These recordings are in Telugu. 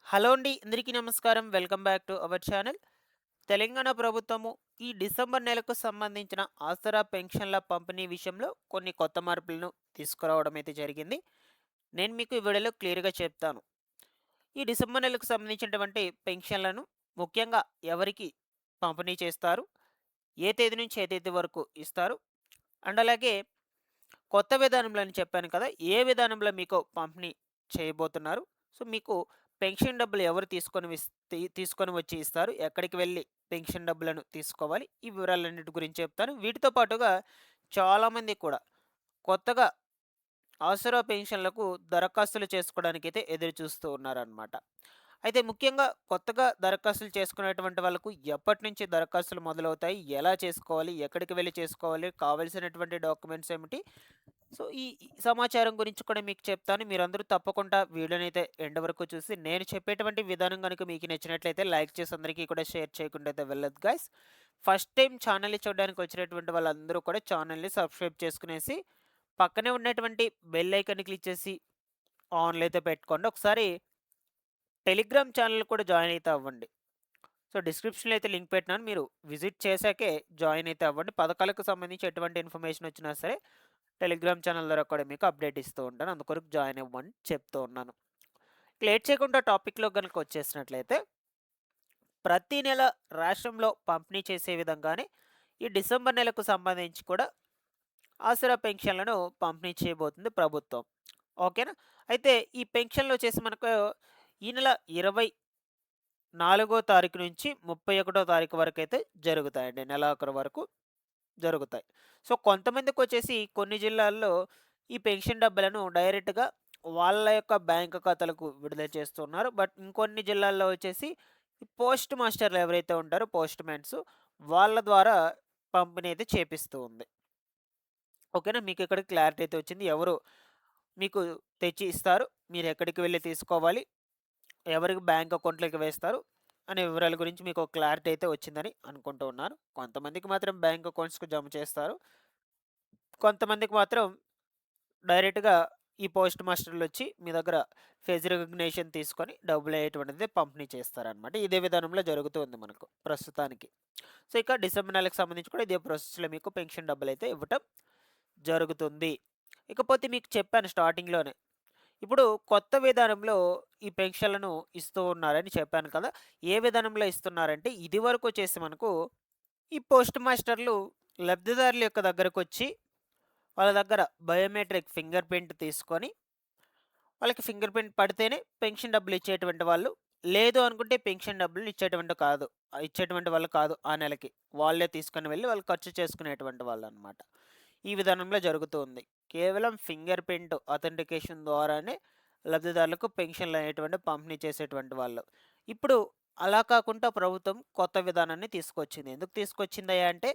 హలో అండి. అందరికీ నమస్కారం. Welcome back to our channel. Telangana ప్రభుత్వము ఈ డిసెంబర్ నెలకు సంబంధించిన ఆసరా పెన్షన్ల పంపిణీ విషయంలో కొన్ని కొత్త మార్పులను తీసుకురావడం అయితే జరిగింది. నేను మీకు ఈ వీడియోలో క్లియర్‌గా చెప్తాను. ఈ డిసెంబర్ నెలకు సంబంధించినటువంటి పెన్షన్లను ముఖ్యంగా ఎవరికి పంపిణీ చేస్తారు? ఏ తేదీ నుంచి ఏ తేదీ వరకు ఇస్తారు? అండ్ అలాగే కొత్త విధానంలో అని చెప్పాను కదా! ఏ విధానంలో మీకు పంపిణీ చేయబోతున్నారు? సో, మీకు పెన్షన్ డబ్బులు ఎవరు తీసుకొని వచ్చి ఇస్తారు? ఎక్కడికి వెళ్లి పెన్షన్ డబ్బులను తీసుకోవాలి? ఈ వివరాలన్నిటి గురించి చెప్తాను. వీటితో పాటుగా చాలామంది కూడా కొత్తగా ఆసరా పెన్షన్‌లకు దరఖాస్తులు చేసుకోవడానికైతే ఎదురు చూస్తూ ఉన్నారనమాట. అయితే ముఖ్యంగా కొత్తగా దరఖాస్తులు చేసుకునేటువంటి వాళ్ళకు ఎప్పటినుంచి దరఖాస్తులు మొదలవుతాయి? ఎలా చేసుకోవాలి? ఎక్కడికి వెళ్లి చేసుకోవాలి? కావాల్సినటువంటి డాక్యుమెంట్స్ ఏమిటి? సో, ఈ సమాచారం గురించి కూడా మీకు చెప్తాను. మీరందరూ తప్పకుండా వీడియోనైతే ఎండ్ వరకు చూసి, నేను చెప్పేటువంటి విధానం గనుక మీకు నచ్చినట్లయితే లైక్ చేసి అందరికీ కూడా షేర్ చేయకుండా అయితే వెళ్ళొద్దు గైస్. ఫస్ట్ టైమ్ ఛానల్‌ని చూడడానికి వచ్చినటువంటి వాళ్ళందరూ కూడా ఛానల్‌ని సబ్స్క్రైబ్ చేసుకునేసి, పక్కనే ఉన్నటువంటి బెల్ ఐకాన్‌ని క్లిక్ చేసి ఆన్‌లో అయితే పెట్టుకోండి. ఒకసారి టెలిగ్రామ్ ఛానల్ కూడా జాయిన్ అయితే అవ్వండి. సో, డిస్క్రిప్షన్‌లో అయితే లింక్ పెట్టినాను. మీరు విజిట్ చేశాకే జాయిన్ అయితే అవ్వండి. పథకాలకు సంబంధించి ఎటువంటి ఇన్ఫర్మేషన్ వచ్చినా సరే టెలిగ్రామ్ ఛానల్ ద్వారా కూడా మీకు అప్డేట్ ఇస్తూ ఉంటాను. అందుకొరకు జాయిన్ అవ్వమని చెప్తూ ఉన్నాను. లేట్ చేయకుండా టాపిక్‌లోకి గనుక వచ్చేసినట్లయితే, ప్రతి నెల రాష్ట్రంలో పంపిణీ చేసే విధంగానే ఈ డిసెంబర్ నెలకు సంబంధించి కూడా ఆసరా పెన్షన్‌లను పంపిణీ చేయబోతుంది ప్రభుత్వం. ఓకేనా? అయితే ఈ పెన్షన్‌లు వచ్చేసి మనకు ఈ నెల 24 తారీఖు నుంచి 31 తారీఖు వరకైతే జరుగుతాయండి. నెలాఖరు వరకు జరుగుతాయి. సో, కొంతమందికొచ్చేసి కొన్ని జిల్లాల్లో ఈ పెన్షన్ డబ్బులను డైరెక్ట్‌గా వాళ్ళ యొక్క బ్యాంక్ ఖాతాలకు విడుదల చేస్తున్నారు. బట్ ఇంకొన్ని జిల్లాల్లో వచ్చేసి ఈ పోస్ట్ మాస్టర్‌లు ఎవరైతే ఉంటారో పోస్ట్ మ్యాన్స్ వాళ్ళ ద్వారా పంపిణీ అయితే చేపిస్తూ ఉంది. ఓకేనా? మీకు ఇక్కడ క్లారిటీ అయితే వచ్చింది. ఎవరు మీకు తెచ్చి ఇస్తారు? మీరు ఎక్కడికి వెళ్లి తీసుకోవాలి? ఎవరికి బ్యాంక్ అకౌంట్‌లోకి వేస్తారు? అనే వివరాల గురించి మీకు ఒక క్లారిటీ అయితే వచ్చిందని అనుకుంటూ ఉన్నాను. కొంతమందికి మాత్రం బ్యాంక్ అకౌంట్స్‌కి జమ చేస్తారు. కొంతమందికి మాత్రం డైరెక్ట్‌గా ఈ పోస్ట్ మాస్టర్‌లొచ్చి మీ దగ్గర ఫేస్ రికగ్నిషన్ తీసుకొని డబ్బులనేటువంటిది పంపిణీ చేస్తారనమాట. ఇదే విధానంలో జరుగుతూ ఉంది మనకు ప్రస్తుతానికి. సో, ఇక డిసెంబర్ నెలకు సంబంధించి కూడా ఇదే ప్రాసెస్‌లో మీకు పెన్షన్ డబ్బులైతే ఇవ్వటం జరుగుతుంది. ఇకపోతే మీకు చెప్పాను స్టార్టింగ్‌లోనే. ఇప్పుడు కొత్త విధానంలో ఈ పెన్షన్‌లను ఇస్తూ ఉన్నారని చెప్పాను కదా! ఏ విధానంలో ఇస్తున్నారంటే ఇదివరకొచ్చేసి మనకు ఈ పోస్ట్ మాస్టర్‌లు లబ్ధిదారుల యొక్క దగ్గరకొచ్చి వాళ్ళ దగ్గర బయోమెట్రిక్ ఫింగర్ ప్రింట్ తీసుకొని, వాళ్ళకి ఫింగర్ ప్రింట్ పడితేనే పెన్షన్ డబ్బులు ఇచ్చేటువంటి వాళ్ళు. లేదు అనుకుంటే పెన్షన్ డబ్బులు ఇచ్చేటువంటి వాళ్ళు కాదు ఆ నెలకి. వాళ్ళే తీసుకొని వెళ్లి వాళ్ళు ఖర్చు చేసుకునేటువంటి వాళ్ళనమాట. ఈ విధానంలో జరుగుతూ ఉంది. కేవలం ఫింగర్ ప్రింట్ అథెంటికేషన్ ద్వారానే లబ్ధిదారులకు పెన్షన్‌లనేటువంటివి పంపిణీ చేసేటువంటి వాళ్ళు. ఇప్పుడు అలా కాకుండా ప్రభుత్వం కొత్త విధానాన్ని తీసుకొచ్చింది. ఎందుకు తీసుకొచ్చిందయ్యా అంటే,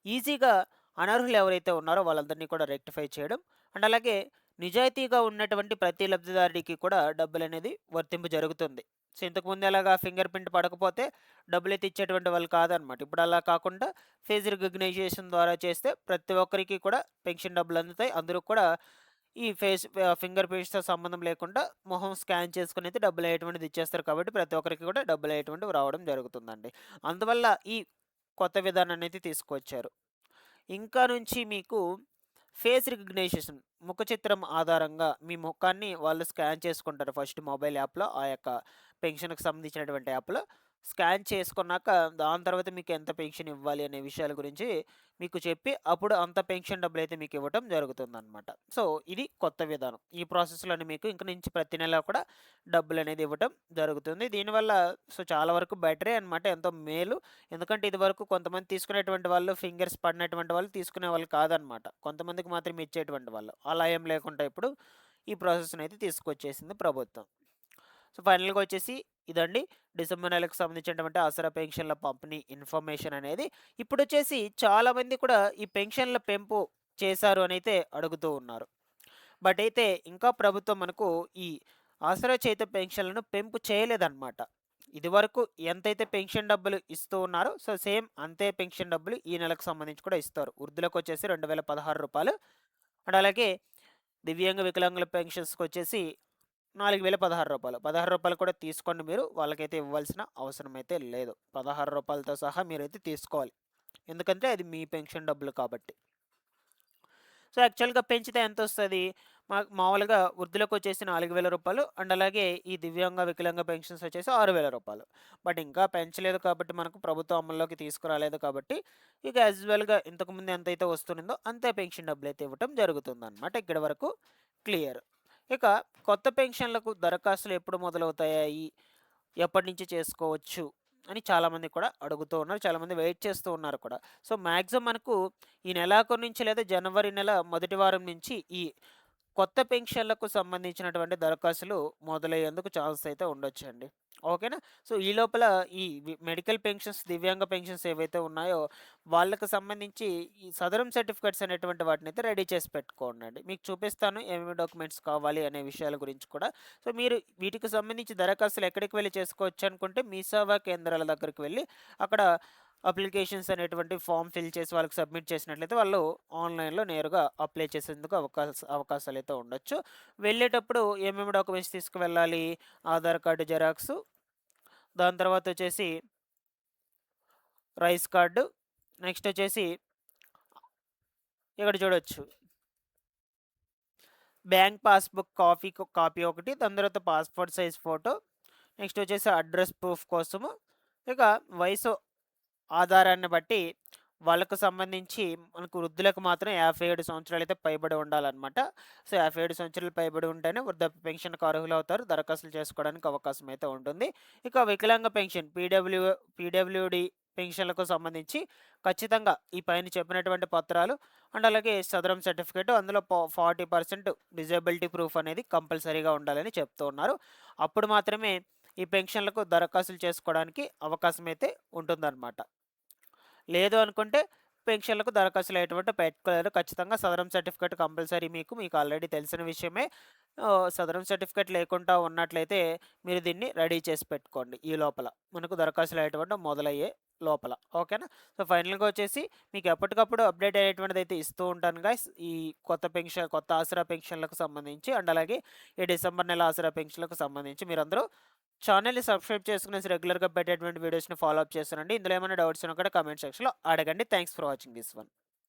ఈజీగా అనర్హులు ఎవరైతే ఉన్నారో వాళ్ళందరినీ కూడా రెక్టిఫై చేయడం. అండ్ అలాగే నిజాయితీగా ఉన్నటువంటి ప్రతి లబ్ధిదారుడికి కూడా డబ్బులనేది వర్తింపు జరుగుతుంది. సో, ఇంతకుముందు ఎలాగా ఫింగర్ ప్రింట్ పడకపోతే డబ్బులైతే ఇచ్చేటువంటి వాళ్ళు కాదనమాట. ఇప్పుడు అలా కాకుండా ఫేస్ రికగ్నైజేషన్ ద్వారా చేస్తే ప్రతి ఒక్కరికి కూడా పెన్షన్ డబ్బులు అందుతాయి. అందరూ కూడా ఈ ఫింగర్ ప్రింట్స్‌తో సంబంధం లేకుండా మొహం స్కాన్ చేసుకొనైతే డబ్బులనేటువంటిది ఇచ్చేస్తారు కాబట్టి ప్రతి ఒక్కరికి కూడా డబ్బులనేటువంటివి రావడం జరుగుతుందండి. అందువల్ల ఈ కొత్త విధానాన్నయితే తీసుకొచ్చారు. ఇంకా నుంచి మీకు ఫేస్ రికగ్నైజేషన్ ముఖ చిత్రం ఆధారంగా మీ ముఖాన్ని వాళ్ళు స్కాన్ చేసుకుంటారు ఫస్ట్ మొబైల్ యాప్‌లో ఆ యొక్క పెన్షన్‌కి సంబంధించినటువంటి యాప్‌లో. స్కాన్ చేసుకున్నాక దాని తర్వాత మీకు ఎంత పెన్షన్ ఇవ్వాలి అనే విషయాల గురించి మీకు చెప్పి అప్పుడు అంత పెన్షన్ డబ్బులైతే మీకు ఇవ్వటం జరుగుతుందనమాట. సో, ఇది కొత్త విధానం. ఈ ప్రాసెస్‌లోనే మీకు ఇంక నుంచి ప్రతి నెల కూడా డబ్బులనేది ఇవ్వటం జరుగుతుంది. దీనివల్ల సో, చాలా వరకు బెటరే అనమాట. ఎంతో మేలు. ఎందుకంటే ఇదివరకు కొంతమంది తీసుకునేటువంటి వాళ్ళు ఫింగర్స్ పడినటువంటి వాళ్ళు తీసుకునేవాళ్ళు కాదనమాట. కొంతమందికి మాత్రమే ఇచ్చేటువంటి వాళ్ళు. అలా ఏం లేకుండా ఇప్పుడు ఈ ప్రాసెస్‌నైతే తీసుకొచ్చేసింది ప్రభుత్వం. సో, ఫైనల్‌గా వచ్చేసి ఇదండి డిసెంబర్ నెలకు సంబంధించినటువంటి ఆసరా పెన్షన్‌ల పంపిణీ ఇన్ఫర్మేషన్ అనేది. ఇప్పుడొచ్చేసి చాలామంది కూడా ఈ పెన్షన్‌ల పెంపు చేశారు అనైతే అడుగుతూ ఉన్నారు. బట్ అయితే ఇంకా ప్రభుత్వం మనకు ఈ ఆసరా చేయుత పెన్షన్‌లను పెంపు చేయలేదన్నమాట. ఇదివరకు ఎంతైతే పెన్షన్ డబ్బులు ఇస్తూ ఉన్నారో సో, సేమ్ అంతే పెన్షన్ డబ్బులు ఈ నెలకు సంబంధించి కూడా ఇస్తారు. వృద్ధులకొచ్చేసి రూ. 2016 అండ్ అలాగే దివ్యాంగ వికలాంగుల పెన్షన్స్‌కొచ్చేసి రూ. 4,016. రూ. 16 కూడా తీసుకోండి మీరు. వాళ్ళకైతే ఇవ్వాల్సిన అవసరం అయితే లేదు. రూ. 16తో సహా మీరైతే తీసుకోవాలి. ఎందుకంటే అది మీ పెన్షన్ డబ్బులు కాబట్టి. సో, యాక్చువల్‌గా పెంచితే ఎంతొస్తది? మామూలుగా వృద్ధులకొచ్చేసి రూ. 4,000 అండ్ అలాగే ఈ దివ్యాంగ, వికలాంగ పెన్షన్స్ వచ్చేసి రూ. 6,000. బట్ ఇంకా పెంచలేదు కాబట్టి మనకు ప్రభుత్వం అమల్లోకి తీసుకురాలేదు కాబట్టి ఇక యాజ్ యూజువల్‌గా ఇంతకుముందు ఎంతైతే వస్తున్నదో అంతే పెన్షన్ డబ్బులైతే ఇవ్వటం జరుగుతుందనమాట. ఇక్కడి వరకు క్లియర్. ఇక కొత్త పెన్షన్‌లకు దరఖాస్తులు ఎప్పుడు మొదలవుతాయి? ఎప్పటినుంచి చేసుకోవచ్చు? అని చాలామంది కూడా అడుగుతూ ఉన్నారు. చాలామంది వెయిట్ చేస్తూ ఉన్నారు కూడా. సో, మాక్సిమం మనకు ఈ నెలాఖరు నుంచి లేదా జనవరి నెల మొదటి వారం నుంచి ఈ కొత్త పెన్షన్‌లకు సంబంధించినటువంటి దరఖాస్తులు మొదలయ్యేందుకు ఛాన్స్ అయితే ఉండొచ్చండి. ఓకేనా? సో, ఈ లోపల ఈ మెడికల్ పెన్షన్స్, దివ్యాంగ పెన్షన్స్ ఏవైతే ఉన్నాయో వాళ్ళకి సంబంధించి ఈ సదరం సర్టిఫికేట్స్ అనేటువంటి వాటినైతే రెడీ చేసి పెట్టుకోండండి. మీకు చూపిస్తాను ఏమేమి డాక్యుమెంట్స్ కావాలి అనే విషయాల గురించి కూడా. సో, మీరు వీటికి సంబంధించి దరఖాస్తులు ఎక్కడికి వెళ్లి చేసుకోవచ్చు అనుకుంటే మీ సేవా కేంద్రాల దగ్గరికి వెళ్లి అక్కడ అప్లికేషన్స్ అనేటువంటి ఫామ్ ఫిల్ చేసి వాళ్ళకి సబ్మిట్ చేసినట్లయితే వాళ్ళు ఆన్‌లైన్‌లో నేరుగా అప్లై చేసేందుకు అవకాశాలైతే ఉండొచ్చు. వెళ్ళేటప్పుడు ఏమేమి డాక్యుమెంట్స్ తీసుకువెళ్ళాలి? ఆధార్ కార్డ్ జిరాక్సు, దాని తర్వాత వచ్చేసి రైస్ కార్డు, నెక్స్ట్ వచ్చేసి ఇక్కడ చూడొచ్చు బ్యాంక్ పాస్‌బుక్ కాపీ ఒకటి, దాని తర్వాత పాస్‌పోర్ట్ సైజ్ ఫోటో, నెక్స్ట్ వచ్చేసి అడ్రస్ ప్రూఫ్ కోసము, ఇక వయసు ఆధారాన్ని బట్టి వాళ్ళకు సంబంధించి మనకు వృద్ధులకు మాత్రం 57 సంవత్సరాలైతే పైబడి ఉండాలనమాట. సో, 57 సంవత్సరాలు పైబడి ఉంటేనే వృద్ధాప్య పెన్షన్‌కు అర్హులవుతారు. దరఖాస్తులు చేసుకోవడానికి అవకాశం అయితే ఉంటుంది. ఇక వికలాంగ పెన్షన్ పీడబ్ల్యూడీ పెన్షన్‌లకు సంబంధించి ఖచ్చితంగా ఈ పైన చెప్పినటువంటి పత్రాలు అండ్ అలాగే సదరం సర్టిఫికేట్ అందులో 40% డిజేబిలిటీ ప్రూఫ్ అనేది కంపల్సరీగా ఉండాలని చెప్తూ ఉన్నారు. అప్పుడు మాత్రమే ఈ పెన్షన్‌లకు దరఖాస్తులు చేసుకోవడానికి అవకాశం అయితే ఉంటుందన్నమాట. లేదు అనుకుంటే పెన్షన్‌లకు దరఖాస్తులు అయ్యేటువంటి పెట్టుకోలేరు. ఖచ్చితంగా సదరం సర్టిఫికేట్ కంపల్సరీ మీకు ఆల్రెడీ తెలిసిన విషయమే. సదరం సర్టిఫికేట్ లేకుండా ఉన్నట్లయితే మీరు దీన్ని రెడీ చేసి పెట్టుకోండి ఈ లోపల. మనకు దరఖాస్తులు అయ్యేటువంటి మొదలయ్యే లోపల. ఓకేనా? సో, ఫైనల్‌గా వచ్చేసి మీకు ఎప్పటికప్పుడు అప్డేట్ అయ్యేటువంటిదైతే ఇస్తూ ఉంటాను గైస్. ఈ కొత్త ఆసరా పెన్షన్‌లకు సంబంధించి అండ్ అలాగే ఈ డిసెంబర్ నెల ఆసరా పెన్షన్‌లకు సంబంధించి మీరందరూ ఛానెల్‌ని సబ్స్క్రైబ్ చేసుకునేసి రెగ్యులర్‌గా పెట్టేటువంటి వీడియోస్‌ని ఫాలో అప్ చేస్తానండి. ఇందులో ఏమైనా డౌట్స్ ఉన్నా కూడా కామెంట్ సెక్షన్‌లో అడగండి. Thanks for watching this one.